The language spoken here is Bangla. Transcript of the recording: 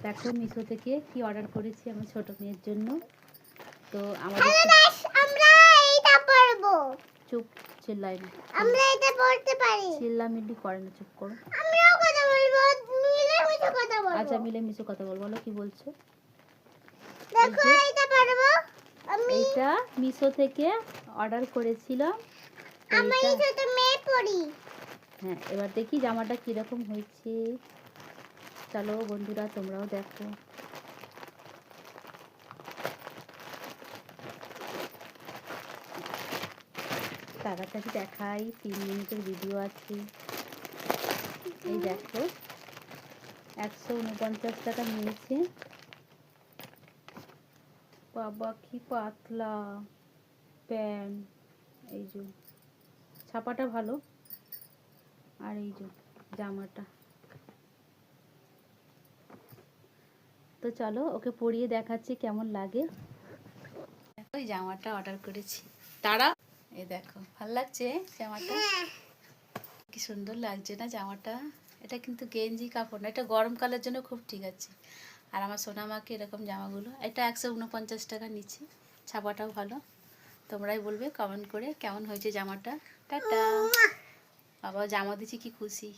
দেখো মিশো থেকে কি অর্ডার করেছি আমার ছোট মেয়ের জন্য। তো আমাদের আমরা এটা পড়ব। চুপ, চিল্লাই না। আমরা এটা পড়তে পারি। চিল্লামিল্লি করে না, চুপ করো। আমরাও কথা বলবো, মিলেমিশে কথা বলবো। আচ্ছা মিলেমিশে কথা বল, বলো কি বলছো। দেখো এটা পড়ব। এইটা মিশো থেকে অর্ডার করেছিলাম। আমি ছোট মেয়ে পড়ি। হ্যাঁ, এবার দেখি জামাটা কিরকম হয়েছে। চলো বন্ধুরা তোমরাও দেখো। তাড়াতাড়ি দেখাই, 3 মিনিটের ভিডিও আছে। এই দেখো 149 টাকা নিয়েছে। বাবা কি পাতলা প্যান্ট। এই যে ছাপাটা ভালো, আর এই যে জামাটা। তো চলো ওকে পরিয়ে দেখাচ্ছি কেমন লাগে। দেখো এই জামাটা অর্ডার করেছি। তারা এই দেখো ভালো লাগছে জামাটা, কি সুন্দর লাগছে না জামাটা। এটা কিন্তু গেঞ্জি কাপড় না, এটা গরমকালের জন্য খুব ঠিক আছে। আর আমার সোনামাকে এরকম জামাগুলো, এটা 149 টাকা নিচ্ছি। ছাপাটাও ভালো। তোমরাই বলবে কমেন্ট করে কেমন হয়েছে জামাটা। টাটা। বাবা জামা দিচ্ছি কি খুশি।